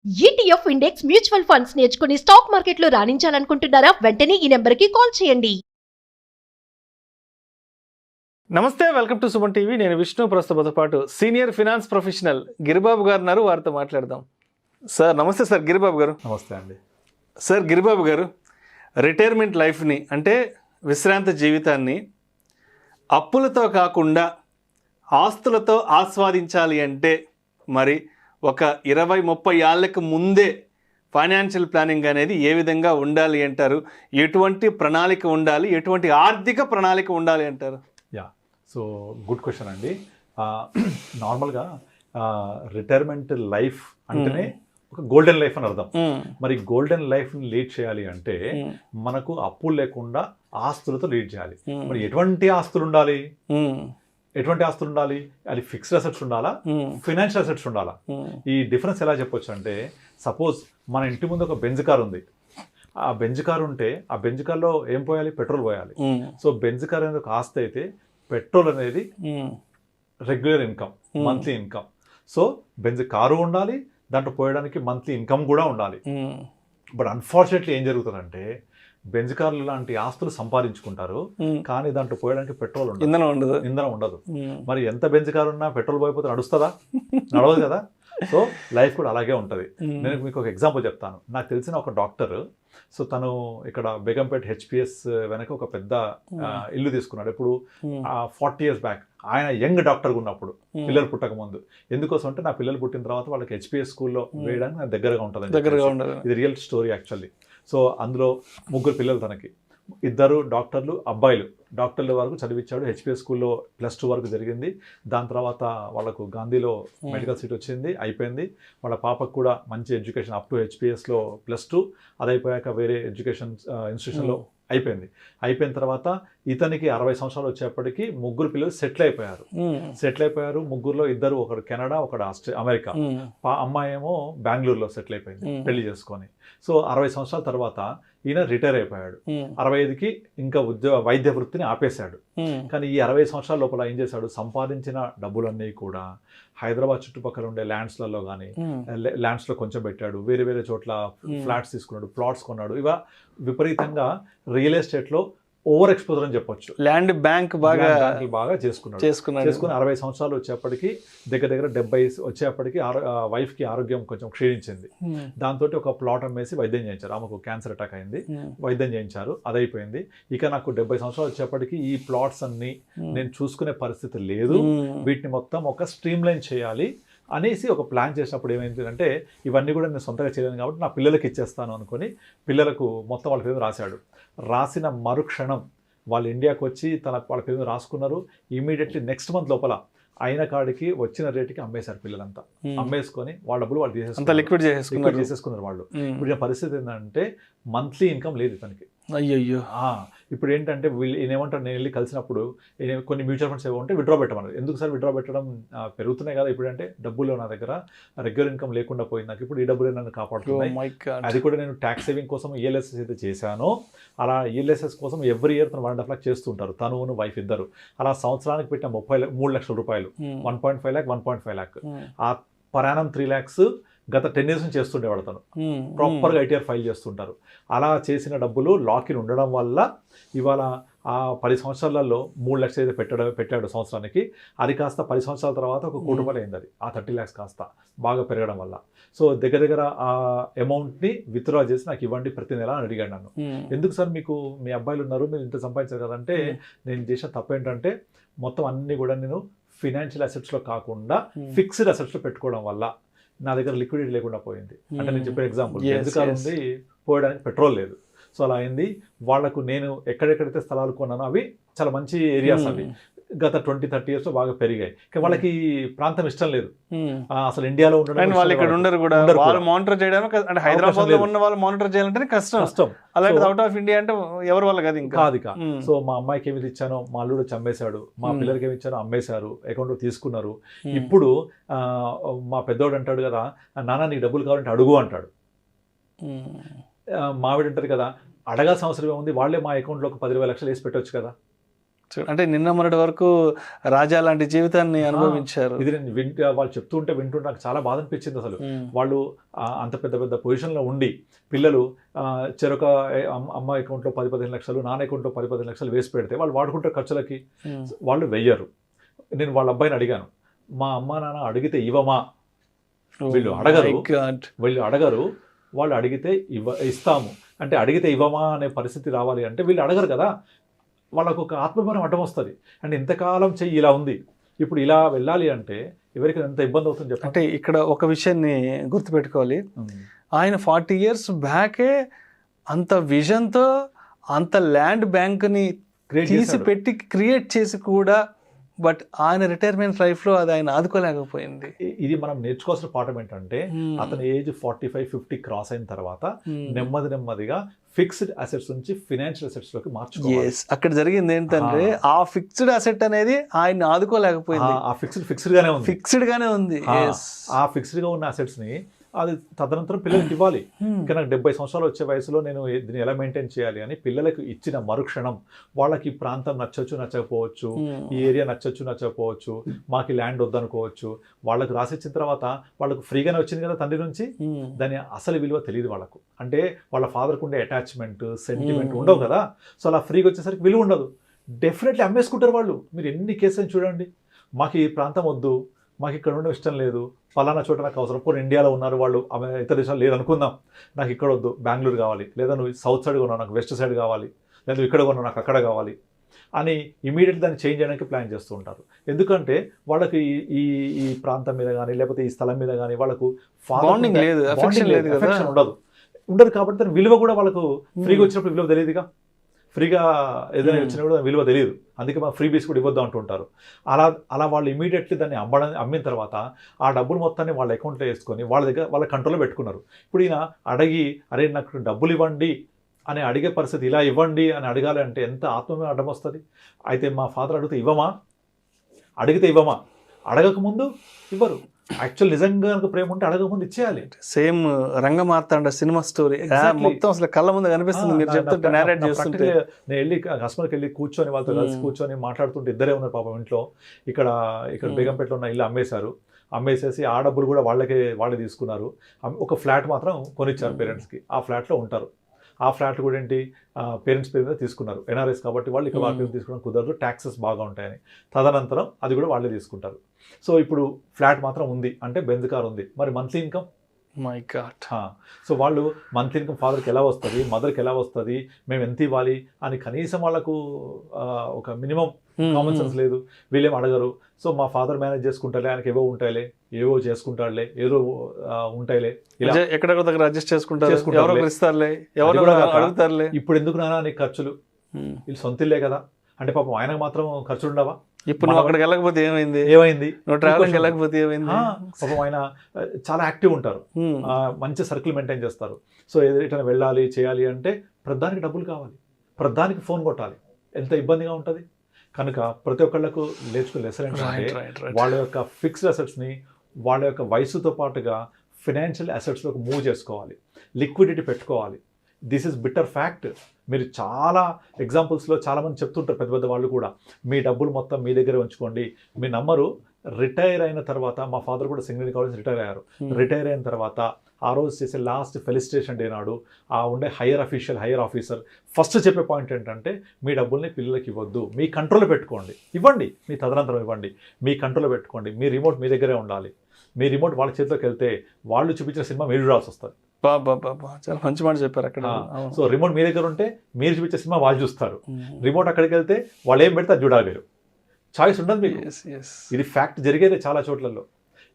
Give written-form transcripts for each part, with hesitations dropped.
ETF index mutual funds నేర్చుకుని stock మార్కెట్లో రాణించాలనుకుంటున్నారా? వెంటనే ఈ నెంబర్కి కాల్ చేయండి. నమస్తే, వెల్కమ్ టు సుమన్ టీవీ. నేను విష్ణు. ప్రస్తుతంతో పాటు సీనియర్ ఫినాన్స్ ప్రొఫెషనల్ గిరిబాబు గారు ఉన్నారు. వారితో మాట్లాడదాం. సార్ నమస్తే. సార్ గిరిబాబు గారు. నమస్తే అండి. సార్ గిరిబాబు గారు, రిటైర్మెంట్ లైఫ్ని అంటే విశ్రాంత జీవితాన్ని అప్పులతో కాకుండా ఆస్తులతో ఆస్వాదించాలి అంటే మరి ఒక 20-30 ఏళ్ళకు ముందే ఫైనాన్షియల్ ప్లానింగ్ అనేది ఏ విధంగా ఉండాలి అంటారు? ఎటువంటి ప్రణాళిక ఉండాలి? ఎటువంటి ఆర్థిక ప్రణాళిక ఉండాలి అంటారు? సో గుడ్ క్వశ్చన్ అండి. నార్మల్గా రిటైర్మెంట్ లైఫ్ అంటేనే ఒక గోల్డెన్ లైఫ్ అని అర్థం. మరి గోల్డెన్ లైఫ్ని లీడ్ చేయాలి అంటే మనకు అప్పులు లేకుండా ఆస్తులతో లీడ్ చేయాలి. మరి ఎటువంటి ఆస్తులు ఉండాలి? అది ఫిక్స్డ్ అసెట్స్ ఉండాలా, ఫైనాన్షియల్ అసెట్స్ ఉండాలా? ఈ డిఫరెన్స్ ఎలా చెప్పొచ్చు అంటే, సపోజ్ మన ఇంటి ముందు ఒక బెంజ్ కార్ ఉంది. ఆ బెంజ్ కార్ ఉంటే ఆ బెంజ్ కార్లో ఏం పోయాలి? పెట్రోల్ పోయాలి. సో బెంజ్ కార్ అనేది ఒక ఆస్తి అయితే పెట్రోల్ అనేది regular income, monthly income. So Benz car ఉండాలి, దాంట్లో పోయడానికి మంత్లీ ఇన్కమ్ కూడా ఉండాలి. బట్ అన్ఫార్చునేట్లీ ఏం జరుగుతుందంటే, బెంజ్ కార్లు లాంటి ఆస్తులు సంపాదించుకుంటారు, కానీ దాంట్లో పోయడానికి పెట్రోల్ ఉండదు, ఇంధనం ఉండదు. మరి ఎంత బెంజ్ కారు ఉన్నా పెట్రోల్ పోయిపోతే నడుస్తుందా? నడవదు కదా. సో లైఫ్ కూడా అలాగే ఉంటుంది. నేను మీకు ఒక ఎగ్జాంపుల్ చెప్తాను. నాకు తెలిసిన ఒక డాక్టర్, సో తను ఇక్కడ బేగంపేట్ హెచ్పిఎస్ వెనక ఒక పెద్ద ఇల్లు తీసుకున్నాడు. ఇప్పుడు 40 years బ్యాక్. ఆయన యంగ్ డాక్టర్గా ఉన్నప్పుడు, పిల్లలు పుట్టక ముందు. ఎందుకోసం అంటే, నా పిల్లలు పుట్టిన తర్వాత వాళ్ళకి హెచ్పిఎస్ స్కూల్లో వేయడానికి నాకు దగ్గరగా ఉంటుంది. ఇది రియల్ స్టోరీ యాక్చువల్లీ. సో అందులో 3 పిల్లలు తనకి. 2 డాక్టర్లు, అబ్బాయిలు. డాక్టర్ల వరకు చదివించాడు. హెచ్పిఎస్ స్కూల్లో +2 వరకు జరిగింది. దాని తర్వాత వాళ్ళకు గాంధీలో మెడికల్ సీట్ వచ్చింది, అయిపోయింది. వాళ్ళ పాపకు కూడా మంచి ఎడ్యుకేషన్ అప్ టు హెచ్పిఎస్లో +2. అది అయిపోయాక వేరే ఎడ్యుకేషన్ ఇన్స్టిట్యూషన్లో అయిపోయింది. అయిపోయిన తర్వాత ఇతనికి 60 సంవత్సరాలు వచ్చేప్పటికి 3 పిల్లలు సెటిల్ అయిపోయారు. 3 2 ఒకడు కెనడా, ఒకడు అమెరికా. అమ్మాయి ఏమో బెంగళూరులో సెటిల్ అయిపోయింది పెళ్లి చేసుకొని. సో 60 సంవత్సరాల తర్వాత ఈయన రిటైర్ అయిపోయాడు. 65కి ఇంకా వైద్య వృత్తిని ఆపేశాడు. కానీ ఈ 60 సంవత్సరాల లోపల ఏం చేశాడు? సంపాదించిన డబ్బులన్నీ కూడా హైదరాబాద్ చుట్టుపక్కల ఉండే ల్యాండ్స్లలో కానీ, ల్యాండ్స్లో కొంచెం పెట్టాడు, వేరే వేరే చోట్ల ఫ్లాట్స్ తీసుకున్నాడు, ప్లాట్స్ కొన్నాడు. ఇవా విపరీతంగా రియల్ ఎస్టేట్లో ఓవర్ ఎక్స్పోజర్ అని చెప్పొచ్చు. ల్యాండ్ బ్యాంక్ బాగా చేసుకుని 60 సంవత్సరాలు వచ్చేప్పటికి దగ్గర 70 వచ్చేప్పటికి వైఫ్కి ఆరోగ్యం కొంచెం క్షీణించింది. దాంతో ఒక ప్లాట్ అమ్మేసి వైద్యం చేయించారు. ఆమెకు క్యాన్సర్ అటాక్ అయింది, వైద్యం చేయించారు, అదైపోయింది. ఇక నాకు 70 సంవత్సరాలు వచ్చేప్పటికి ఈ ప్లాట్స్ అన్ని నేను చూసుకునే పరిస్థితి లేదు, వీటిని మొత్తం ఒక స్ట్రీమ్ లైన్ చేయాలి అనేసి ఒక ప్లాన్ చేసినప్పుడు ఏమైందంటే, ఇవన్నీ కూడా నేను సొంతగా చేయలేను కాబట్టి నా పిల్లలకి ఇచ్చేస్తాను అనుకుని పిల్లలకు మొత్తం వాళ్ళ పేరు రాశాడు. రాసిన మరుక్షణం వాళ్ళు ఇండియాకి వచ్చి వాళ్ళ పేరు రాసుకున్నారు. ఇమీడియట్లీ నెక్స్ట్ మంత్ లోపల అయిన కాడికి వచ్చిన రేటుకి అమ్మేశారు పిల్లలంతా. అమ్మేసుకొని వాళ్ళ డబ్బులు వాళ్ళు చేసేసుకున్నారు వాళ్ళు. ఇప్పుడు పరిస్థితి ఏంటంటే, మంత్లీ ఇన్కమ్ లేదు ఇతనికి. అయ్యో. ఇప్పుడు ఏంటంటే వీళ్ళు ఏమంటారు, నేను వెళ్ళి కలిసినప్పుడు కొన్ని మ్యూచువల్ ఫండ్స్ ఏవో ఉంటే విత్డ్రా పెట్టమన్నారు. ఎందుకు సార్ విత్డ్రా పెట్టడం? పెరుగుతున్నాయి కదా ఇప్పుడు. అంటే డబ్బులు నా దగ్గర రెగ్యులర్ ఇన్కమ్ లేకుండా పోయింది, నాకు ఇప్పుడు ఈ డబ్బులు నన్ను కాపాడుతున్నాయి. అది కూడా నేను ట్యాక్స్ సేవింగ్ కోసం ఈఎల్ఎస్ఎస్ అయితే చేశాను. అలా ఈఎల్ఎస్ఎస్ కోసం ఎవ్రీ ఇయర్ తను 1.5 lakhs చేస్తుంటారు, తను వైఫ్ ఇద్దరు. అలా సంవత్సరానికి పెట్టిన 3 లక్షల రూపాయలు, 1.5 lakh 1.5 lakh. ఆ పరాణం 3 lakhs గత 10 years నుంచి చేస్తుండేవాడు తను. ప్రాపర్గా ఐటీఆర్ ఫైల్ చేస్తుంటారు. అలా చేసిన డబ్బులు లాకిన్ ఉండడం వల్ల ఇవాళ ఆ 10 సంవత్సరాలలో 3 lakhs అయితే పెట్టాడు సంవత్సరానికి. అది కాస్త 10 సంవత్సరాల తర్వాత ఒక 1 కోటి రూపాయలు అయింది. అది ఆ 30 lakhs కాస్త బాగా పెరగడం వల్ల. సో దగ్గర ఆ అమౌంట్ని విత్డ్రా చేసి నాకు ఇవ్వండి ప్రతి నెల అని అడిగాడు నన్ను. ఎందుకు సార్, మీకు మీ అబ్బాయిలు ఉన్నారు, మీరు ఇంత సంపాదించారు కదంటే, నేను చేసిన తప్పు ఏంటంటే, మొత్తం అన్ని కూడా నేను ఫినాన్షియల్ అసెట్స్లో కాకుండా ఫిక్స్డ్ అసెట్స్లో పెట్టుకోవడం వల్ల నా దగ్గర లిక్విడిటీ లేకుండా పోయింది. అంటే నేను చెప్పే ఎగ్జాంపుల్, బెంజ్ ఉంది, పోయడానికి పెట్రోల్ లేదు. సో అలా అయింది. వాళ్లకు నేను ఎక్కడెక్కడైతే స్థలాలు కొన్నానో అవి చాలా మంచి ఏరియాస్, అవి గత 20-30 years బాగా పెరిగాయి. వాళ్ళకి ప్రాంతం ఇష్టం లేదు అసలు ఇండియాలో ఉండడం. వాళ్ళు ఇక్కడ ఉండరు కూడా, వాళ్ళు మానిటర్ చేయడానికి, అంటే హైదరాబాద్ లో ఉన్న వాళ్ళు మానిటర్ చేయాలంటే కష్టం. అలాంటి అవుట్ ఆఫ్ ఇండియా అంటే ఎవరు వాళ్ళు కాదు ఇంకా. సో మా అమ్మాయికి ఏమి ఇచ్చానో మా అల్లుడు చంపేశాడు, మా పిల్లలకి ఏమి ఇచ్చానో అమ్మేశారు, అకౌంట్లో తీసుకున్నారు. ఇప్పుడు మా పెద్దోడు అంటాడు కదా, నాన్న నీకు డబ్బులు కావాలంటే అడుగు అంటాడు. మావిడ అంటారు కదా, అడగాల్సిన అవసరం ఏముంది, వాళ్ళే మా అకౌంట్లో ఒక 10-20 లక్షలు వేసి పెట్టవచ్చు కదా. అంటే నిన్న మొన్నటి వరకు రాజా లాంటి జీవితాన్ని అనుభవించారు. ఇది నేను వాళ్ళు చెప్తుంటే వింటుంటే నాకు చాలా బాధ అనిపించింది. అసలు వాళ్ళు అంత పెద్ద పెద్ద పొజిషన్లో ఉండి పిల్లలు చెరొక అమ్మ అకౌంట్లో 10-15 లక్షలు, నాన్న అకౌంట్లో 10-15 లక్షలు వేసి పెడితే వాళ్ళు వాడుకుంటారు ఖర్చులకి, వాళ్ళు వెయ్యరు. నేను వాళ్ళ అబ్బాయిని అడిగాను, మా అమ్మ నాన్న అడిగితే ఇవ్వమా? వీళ్ళు అడగరు, వాళ్ళు అడిగితే ఇస్తాము అంటే అడిగితే ఇవ్వమా అనే పరిస్థితి రావాలి అంటే వీళ్ళు అడగరు కదా, వాళ్ళకు ఒక ఆత్మభారం అడ్డం వస్తుంది. అంటే ఇంతకాలం చెయ్యి ఇలా ఉంది, ఇప్పుడు ఇలా వెళ్ళాలి అంటే ఎవరికి ఎంత ఇబ్బంది అవుతుంది చెప్పండి. అంటే ఇక్కడ ఒక విషయాన్ని గుర్తుపెట్టుకోవాలి, ఆయన 40 years బ్యాకే అంత విజన్తో అంత ల్యాండ్ బ్యాంక్ని తీసి పెట్టి క్రియేట్ చేసి కూడా, బట్ ఆయన రిటైర్మెంట్ లైఫ్లో అది ఆయన ఆదుకోలేకపోయింది. ఇది మనం నేర్చుకోవాల్సిన పాఠం ఏంటంటే అతని ఏజ్ 45-50 క్రాస్ అయిన తర్వాత నెమ్మదిగా ఫిక్స్డ్ అసెట్స్ నుంచి ఫినాన్షియల్ అసెట్స్ లోకి మార్చుకోవాలి. అక్కడ జరిగింది ఏంటంటే ఆ ఫిక్స్డ్ అసెట్ అనేది ఆయన ఆదుకోలేకపోయింది. ఆ ఫిక్స్డ్ గానే ఉంది. ఆ ఫిక్స్డ్ గా ఉన్న అసెట్స్ ని అది తదనంతరం పిల్లలకి ఇవ్వాలి. ఇంకా నాకు 70 సంవత్సరాలు వచ్చే వయసులో నేను దీన్ని ఎలా మెయింటైన్ చేయాలి అని పిల్లలకు ఇచ్చిన మరుక్షణం వాళ్ళకి ఈ ప్రాంతం నచ్చకపోవచ్చు, ఈ ఏరియా నచ్చకపోవచ్చు, మాకు ల్యాండ్ వద్దనుకోవచ్చు. వాళ్ళకు రాసిచ్చిన తర్వాత వాళ్ళకు ఫ్రీగానే వచ్చింది కదా తండ్రి నుంచి, దాని అసలు విలువ తెలియదు వాళ్ళకు. అంటే వాళ్ళ ఫాదర్కి ఉండే అటాచ్మెంట్, సెంటిమెంట్ ఉండవు కదా. సో అలా ఫ్రీగా వచ్చేసరికి విలువ ఉండదు. డెఫినెట్లీ అమ్మేసుకుంటారు వాళ్ళు. మీరు ఎన్ని కేసులు చూడండి, మాకు ఈ ప్రాంతం వద్దు, మాకు ఇక్కడ ఉండడం ఇష్టం లేదు, ఫలానా చోట నాకు అవసరం. పోనీ ఇండియాలో ఉన్నారు వాళ్ళు, ఇతర దేశాలు లేదు అనుకుందాం, నాకు ఇక్కడ వద్దు, బెంగళూరు కావాలి, లేదా నువ్వు సౌత్ సైడ్ ఉన్నావు నాకు వెస్ట్ సైడ్ కావాలి, లేదా నువ్వు ఇక్కడ ఉన్నావు నాకు అక్కడ కావాలి అని ఇమీడియట్లీ దాన్ని చేంజ్ చేయడానికి ప్లాన్ చేస్తూ ఉంటారు. ఎందుకంటే వాళ్ళకి ఈ ప్రాంతం మీద కానీ లేకపోతే ఈ స్థలం మీద కానీ వాళ్ళకు అఫెక్షన్ ఉండదు కాబట్టి దాని విలువ కూడా వాళ్ళకు ఫ్రీగా వచ్చినప్పుడు విలువ తెలియదుగా. ఫ్రీగా ఏదైనా వచ్చినా కూడా విలువ తెలియదు, అందుకే మా ఫ్రీ బీస్ కూడా ఇవ్వద్దు అంటుంటారు. అలా వాళ్ళు ఇమీడియట్లీ దాన్ని అమ్మిన తర్వాత ఆ డబ్బులు మొత్తాన్ని వాళ్ళ అకౌంట్లో వేసుకొని వాళ్ళ కంట్రోల్లో పెట్టుకున్నారు. ఇప్పుడు ఈయన అడిగి అరే నాకు డబ్బులు ఇవ్వండి అని అడిగే పరిస్థితి, ఇలా ఇవ్వండి అని అడగాలి అంటే ఎంత ఆత్మమే అడ్డం వస్తుంది. అయితే మా ఫాదర్ అడిగితే ఇవ్వమా, అడిగితే ఇవ్వమా, అడగకముందు ఇవ్వరు. యాక్చువల్ నిజంగా ప్రేమ ఉంటే అడగకముందు ఇచ్చేయాలి. సేమ్ రంగమార్తాండ సినిమా స్టోరీ మొత్తం అసలు కళ్ళ ముందు కనిపిస్తుంది మీరు చెప్తుంటే, నేరేట్ చేస్తుంటే. నేను వెళ్ళి కస్టమర్కి వెళ్ళి కూర్చొని వాళ్ళతో కలిసి కూర్చొని మాట్లాడుతుంటే ఇద్దరే ఉన్నారు పాపం ఇంట్లో. ఇక్కడ బేగంపేటలో ఉన్న ఇల్లు అమ్మేసేసి ఆ డబ్బులు కూడా వాళ్ళే తీసుకున్నారు. ఒక ఫ్లాట్ మాత్రం కొనిచ్చారు పేరెంట్స్కి, ఆ ఫ్లాట్లో ఉంటారు. ఆ ఫ్లాట్ కూడా ఏంటి పేరెంట్స్ పేరు మీద తీసుకున్నారు, ఎన్ఆర్ఎస్ కాబట్టి వాళ్ళు ఇక్కడ వాళ్ళ పేరు తీసుకోవడం కుదరదు, ట్యాక్సెస్ బాగా ఉంటాయని. తదనంతరం అది కూడా వాళ్ళే తీసుకుంటారు. సో ఇప్పుడు ఫ్లాట్ మాత్రం ఉంది అంటే బెంజ్ కార్ ఉంది, మరి monthly income my God. So వాళ్ళు మంత్లీ ఇన్కమ్ ఫాదర్కి ఎలా వస్తుంది, మదర్కి ఎలా వస్తుంది, మేము ఎంత ఇవ్వాలి అని కనీసం వాళ్ళకు ఒక మినిమం కామన్ సెన్స్ లేదు. వీళ్ళేం అడగరు. సో మా ఫాదర్ మేనేజ్ చేసుకుంటారులే, ఆయనకి ఏవో చేసుకుంటాడులే, ఏదో ఉంటాయిలే, ఇలా ఎక్కడెక్కడ దగ్గర అడ్జస్ట్ చేసుకుంటారులే. ఇప్పుడు ఎందుకు నానా నీకు ఖర్చులు, వీళ్ళు సొంత ఇల్లే కదా అంటే పాపం ఆయనకు మాత్రం ఖర్చులు ఉండవా? ఇప్పుడు నువ్వు అక్కడికి వెళ్ళకపోతే ఏమైంది, నువ్వు ట్రావెలింగ్ వెళ్ళకపోతే ఏమైంది? పాపం ఆయన చాలా యాక్టివ్ ఉంటారు, మంచి సర్కిల్ మెయింటైన్ చేస్తారు. సో ఎటైనా వెళ్ళాలి చేయాలి అంటే ప్రధానికి డబ్బులు కావాలి, ప్రధానికి ఫోన్ కొట్టాలి, ఎంత ఇబ్బందిగా ఉంటుంది. కనుక ప్రతి ఒక్కళ్ళకు నేర్చుకునే లెసన్ ఏంటంటే వాళ్ళ యొక్క ఫిక్స్డ్ అసెట్స్ని వాళ్ళ యొక్క వయసుతో పాటుగా ఫినాన్షియల్ అసెట్స్లోకి మూవ్ చేసుకోవాలి, లిక్విడిటీ పెట్టుకోవాలి. This is bitter fact. మీరు చాలా ఎగ్జాంపుల్స్లో చాలామంది చెప్తుంటారు, పెద్ద పెద్ద వాళ్ళు కూడా, మీ డబ్బులు మొత్తం మీ దగ్గరే ఉంచుకోండి. మీ నమ్మరు, రిటైర్ అయిన తర్వాత మా ఫాదర్ కూడా సింగరేణి కాలేజ్ రిటైర్ అయ్యారు. రిటైర్ అయిన తర్వాత ఆ రోజు చేసే లాస్ట్ ఫెలిసిటేషన్ డే నాడు ఆ ఉండే హైయర్ ఆఫీసర్ ఫస్ట్ చెప్పే పాయింట్ ఏంటంటే మీ డబ్బుల్ని పిల్లలకి ఇవ్వద్దు, మీ కంట్రోల్లో పెట్టుకోండి, ఇవ్వండి, మీ తదనంతరం ఇవ్వండి, మీ కంట్రోల్లో పెట్టుకోండి, మీ రిమోట్ మీ దగ్గరే ఉండాలి. మీ రిమోట్ వాళ్ళ చేతిలోకి వెళ్తే వాళ్ళు చూపించిన సినిమా మీరు చూడాల్సి వస్తుంది. చాలా మంచి మాట చెప్పారు అక్కడ. సో రిమోట్ మీ దగ్గర ఉంటే మీరు చూపించే సినిమా వాళ్ళు చూస్తారు, రిమోట్ అక్కడికి వెళ్తే వాళ్ళు ఏం పెడితే అది చూడాలి, మీరు చాయిస్ ఉండదు మీకు. ఇది ఫ్యాక్ట్ జరిగేదే చాలా చోట్లలో.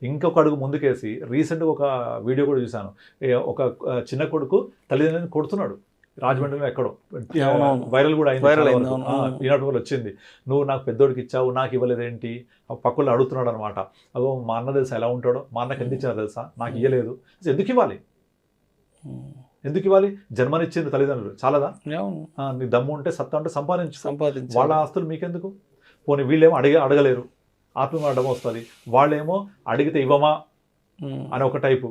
ఇంకొక అడుగు ముందుకేసి రీసెంట్గా ఒక వీడియో కూడా చూశాను, ఒక చిన్న కొడుకు తల్లిదండ్రులను కొడుతున్నాడు రాజమండ్రిలో ఎక్కడో, వైరల్ కూడా అయింది, ఈనాటి వల్ల వచ్చింది. నువ్వు నాకు పెద్దోడికి ఇచ్చావు నాకు ఇవ్వలేదేంటి, పక్కల్లో అడుగుతున్నాడు అనమాట. అదో మా అన్న తెలుసా ఎలా ఉంటాడో, మా అన్నకి ఎందుకు ఇచ్చారో తెలుసా, నాకు ఇవ్వలేదు, ఎందుకు ఇవ్వాలి? జన్మనిచ్చింది తల్లిదండ్రులు, చాలదా? నీ దమ్ము ఉంటే సత్తా ఉంటే సంపాదించు, వాళ్ళ ఆస్తులు మీకెందుకు? పోనీ వీళ్ళేమో అడగలేరు, ఆత్మీయ అడ్డం వస్తుంది, వాళ్ళేమో అడిగితే ఇవ్వమా అని ఒక టైపు.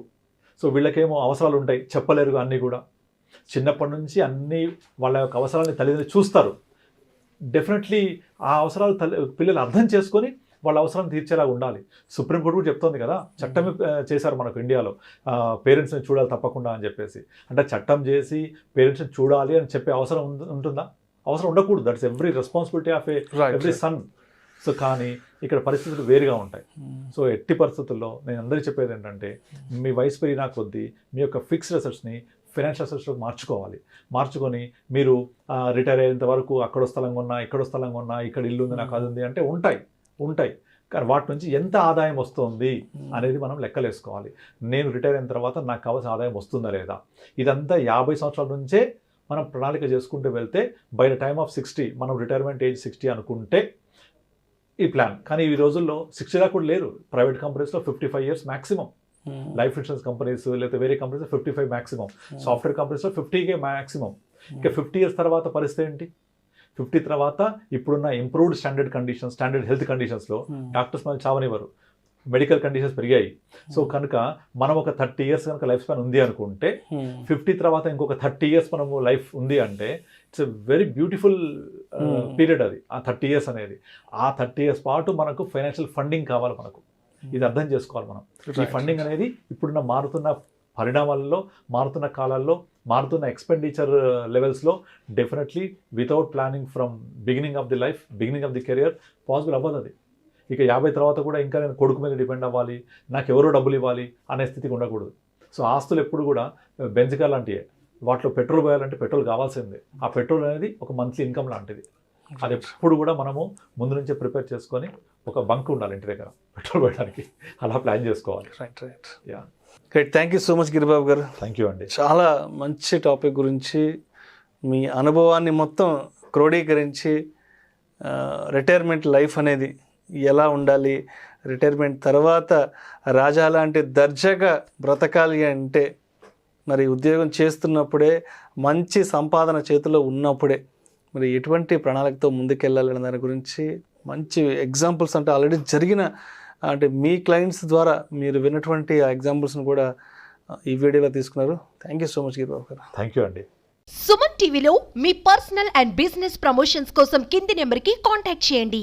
సో వీళ్ళకేమో అవసరాలు ఉంటాయి, చెప్పలేరు అన్నీ కూడా. చిన్నప్పటి నుంచి అన్నీ వాళ్ళ యొక్క అవసరాలని తల్లిదండ్రులు చూస్తారు. డెఫినెట్లీ ఆ అవసరాలు పిల్లలు అర్థం చేసుకొని వాళ్ళ అవసరం తీర్చేలాగా ఉండాలి. సుప్రీంకోర్టు కూడా చెప్తోంది కదా, చట్టమే చేశారు మనకు ఇండియాలో, పేరెంట్స్ని చూడాలి తప్పకుండా అని చెప్పేసి. అంటే చట్టం చేసి పేరెంట్స్ని చూడాలి అని చెప్పే అవసరం ఉంటుందా? అవసరం ఉండకూడదు. That's every responsibility of every sun. So కానీ ఇక్కడ పరిస్థితులు వేరుగా ఉంటాయి. సో ఎట్టి పరిస్థితుల్లో నేను అందరికీ చెప్పేది ఏంటంటే, మీ వయసు పెరిగినా కొద్దీ మీ యొక్క ఫిక్స్డ్ అసెట్స్ని ఫైనాన్షియల్ అసెట్స్లో మార్చుకొని మీరు రిటైర్ అయ్యేంత వరకు అక్కడ స్థలంగా ఉన్నా, ఇక్కడ స్థలంగా ఉన్నా, ఇక్కడ ఇల్లు ఉంది, నాకు అది ఉంది అంటే ఉంటాయి. కానీ వాటి నుంచి ఎంత ఆదాయం వస్తుంది అనేది మనం లెక్కలేసుకోవాలి. నేను రిటైర్ అయిన తర్వాత నాకు కావాల్సిన ఆదాయం వస్తుందా లేదా, ఇదంతా 50 సంవత్సరాల నుంచే మనం ప్రణాళిక చేసుకుంటూ వెళ్తే బై ద టైమ్ ఆఫ్ 60 మనం రిటైర్మెంట్ ఏజ్ 60 అనుకుంటే ఈ ప్లాన్. కానీ ఈ రోజుల్లో 60 దాకా కూడా లేరు. ప్రైవేట్ కంపెనీస్లో 55 years maximum. Life insurance companies లేకపోతే వేరే కంపెనీస్ 55 మ్యాక్సిమం. సాఫ్ట్వేర్ కంపెనీస్లో 50 మ్యాక్సిమం. ఇంకా 50 years తర్వాత పరిస్థితి ఏంటి? 50 తర్వాత ఇప్పుడున్న ఇంప్రూవ్డ్ స్టాండర్డ్ హెల్త్ కండిషన్స్లో డాక్టర్స్ మనం చావనివ్వరు, మెడికల్ కండిషన్స్ పెరిగాయి. సో కనుక మనం ఒక 30 years కనుక లైఫ్ స్పాన్ ఉంది అనుకుంటే 50 తర్వాత ఇంకొక 30 years మనము లైఫ్ ఉంది అంటే it's a very beautiful period అది, ఆ 30 years అనేది. ఆ 30 years పాటు మనకు ఫైనాన్షియల్ ఫండింగ్ కావాలి. మనకు ఇది అర్థం చేసుకోవాలి మనం. ఈ ఫండింగ్ అనేది ఇప్పుడున్న మారుతున్న పరిణామాలలో, మారుతున్న కాలాల్లో, మారుతున్న ఎక్స్పెండిచర్ లెవెల్స్లో definitely without planning from beginning of the career possible అవ్వదు అది. ఇక 50 తర్వాత కూడా ఇంకా నేను కొడుకు మీద డిపెండ్ అవ్వాలి, నాకు ఎవరో డబ్బులు ఇవ్వాలి అనే స్థితికి ఉండకూడదు. సో ఆస్తులు ఎప్పుడు కూడా బెంజ్ కార్ లాంటివే. వాటిలో పెట్రోల్ పోయాలంటే పెట్రోల్ కావాల్సిందే. ఆ పెట్రోల్ అనేది ఒక మంత్లీ ఇన్కమ్ లాంటిది. అది ఎప్పుడు కూడా మనము ముందు నుంచే ప్రిపేర్ చేసుకొని ఒక బంక్ ఉండాలి ఇంటి దగ్గర పెట్రోల్ పోయడానికి, అలా ప్లాన్ చేసుకోవాలి. Right. Yeah, great. Thank you so much Giribabu garu. Thank you అండి. చాలా మంచి టాపిక్ గురించి మీ అనుభవాన్ని మొత్తం క్రోడీకరించి రిటైర్మెంట్ లైఫ్ అనేది ఎలా ఉండాలి, రిటైర్మెంట్ తర్వాత రాజా లాంటి దర్జాగా బ్రతకాలి అంటే మరి ఉద్యోగం చేస్తున్నప్పుడే, మంచి సంపాదన చేతిలో ఉన్నప్పుడే మరి ఎటువంటి ప్రణాళికతో ముందుకెళ్ళాలనే దాని గురించి మంచి ఎగ్జాంపుల్స్, అంటే ఆల్రెడీ జరిగిన, అంటే మీ క్లయింట్స్ ద్వారా మీరు విన్నటువంటి ఆ ఎగ్జాంపుల్స్ని కూడా ఈ వీడియోలో తీసుకున్నారు. Thank you so much Giribabu garu. Thank you అండి. సుమన్ టీవీలో మీ పర్సనల్ అండ్ బిజినెస్ ప్రమోషన్స్ కోసం కింది నెంబర్కి కాంటాక్ట్ చేయండి.